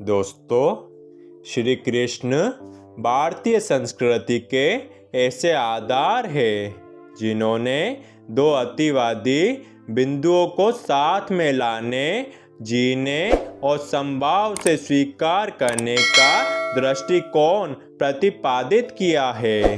दोस्तों, श्री कृष्ण भारतीय संस्कृति के ऐसे आधार हैं जिन्होंने दो अतिवादी बिंदुओं को साथ में लाने, जीने और संभाव से स्वीकार करने का दृष्टिकोण प्रतिपादित किया है।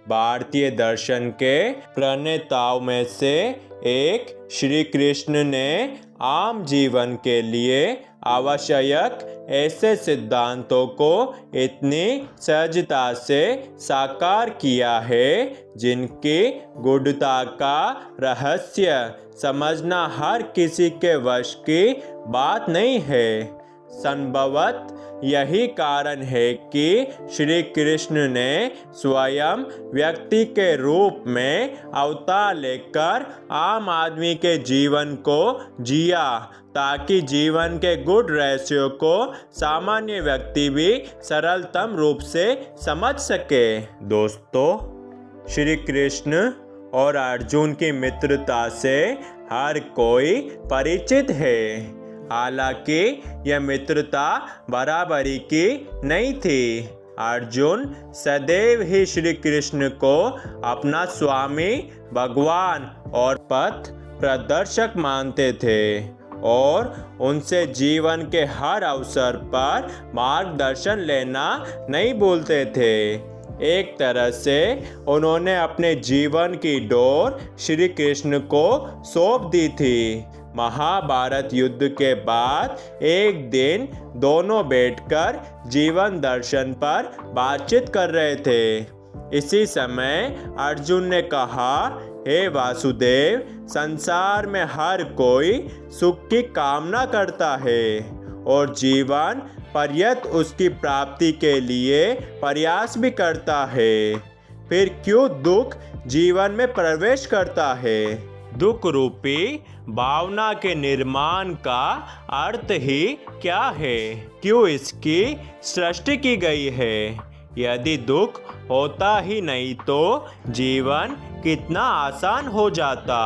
भारतीय दर्शन के प्रणेताओं में से एक श्री कृष्ण ने आम जीवन के लिए आवश्यक ऐसे सिद्धांतों को इतनी सहजता से साकार किया है जिनकी गूढ़ता का रहस्य समझना हर किसी के वश की बात नहीं है। संभवत यही कारण है कि श्री कृष्ण ने स्वयं व्यक्ति के रूप में अवतार लेकर आम आदमी के जीवन को जिया, ताकि जीवन के गूढ़ रहस्यों को सामान्य व्यक्ति भी सरलतम रूप से समझ सके। दोस्तों, श्री कृष्ण और अर्जुन की मित्रता से हर कोई परिचित है। हालांकि यह मित्रता बराबरी की नहीं थी। अर्जुन सदैव ही श्री कृष्ण को अपना स्वामी, भगवान और पथ प्रदर्शक मानते थे और उनसे जीवन के हर अवसर पर मार्गदर्शन लेना नहीं भूलते थे। एक तरह से उन्होंने अपने जीवन की डोर श्री कृष्ण को सौंप दी थी। महाभारत युद्ध के बाद एक दिन दोनों बैठकर जीवन दर्शन पर बातचीत कर रहे थे। इसी समय अर्जुन ने कहा, हे वासुदेव, संसार में हर कोई सुख की कामना करता है और जीवन पर्यंत उसकी प्राप्ति के लिए प्रयास भी करता है। फिर क्यों दुख जीवन में प्रवेश करता है? दुख रूपी भावना के निर्माण का अर्थ ही क्या है? क्यों इसकी सृष्टि की गई है? यदि दुख होता ही नहीं तो जीवन कितना आसान हो जाता।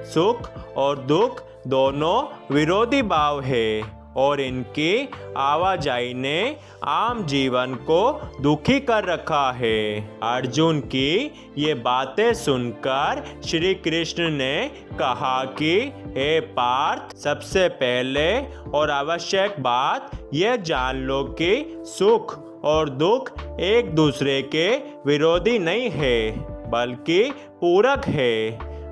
सुख और दुख दोनों विरोधी भाव है और इनकी आवाजाही ने आम जीवन को दुखी कर रखा है। अर्जुन की ये बातें सुनकर श्री कृष्ण ने कहा कि हे पार्थ, सबसे पहले और आवश्यक बात यह जान लो कि सुख और दुख एक दूसरे के विरोधी नहीं है बल्कि पूरक है।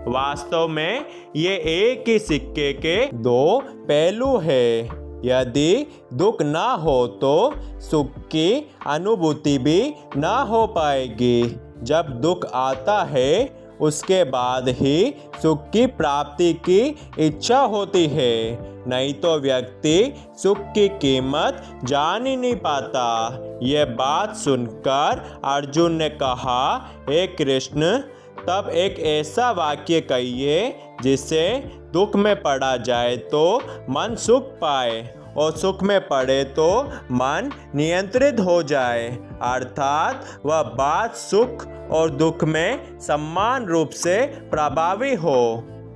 वास्तव में ये एक ही सिक्के के दो पहलू है। यदि दुख ना हो तो सुख की अनुभूति भी ना हो पाएगी। जब दुख आता है उसके बाद ही सुख की प्राप्ति की इच्छा होती है, नहीं तो व्यक्ति सुख की कीमत जान ही नहीं पाता। यह बात सुनकर अर्जुन ने कहा, हे कृष्ण, तब एक ऐसा वाक्य कहिए जिससे दुख में पड़ा जाए तो मन सुख पाए और सुख में पड़े तो मन नियंत्रित हो जाए, अर्थात वह बात सुख और दुख में समान रूप से प्रभावी हो।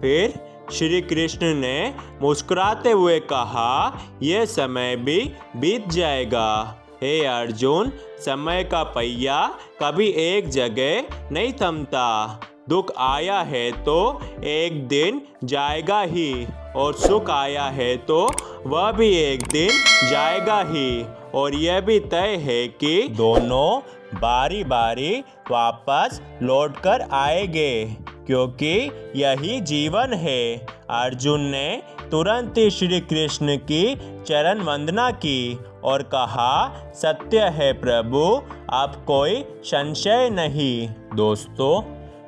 फिर श्री कृष्ण ने मुस्कुराते हुए कहा, यह समय भी बीत जाएगा। हे अर्जुन, समय का पहिया कभी एक जगह नहीं थमता। दुख आया है तो एक दिन जाएगा ही और सुख आया है तो वह भी एक दिन जाएगा ही। और यह भी तय है कि दोनों बारी बारी वापस लौटकर आएंगे, क्योंकि यही जीवन है। अर्जुन ने तुरंत ही श्री कृष्ण की चरण वंदना की और कहा, सत्य है प्रभु, अब कोई संशय नहीं। दोस्तों,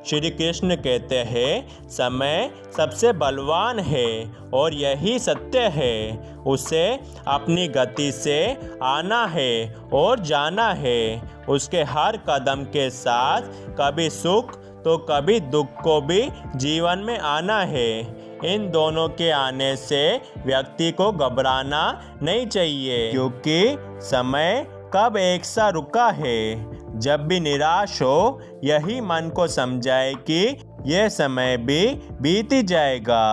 श्री कृष्ण कहते हैं, समय सबसे बलवान है और यही सत्य है। उसे अपनी गति से आना है और जाना है। उसके हर कदम के साथ कभी सुख तो कभी दुख को भी जीवन में आना है। इन दोनों के आने से व्यक्ति को घबराना नहीं चाहिए, क्योंकि समय कब एक सा रुका है। जब भी निराश हो, यही मन को समझाए कि यह समय भी बीत जाएगा।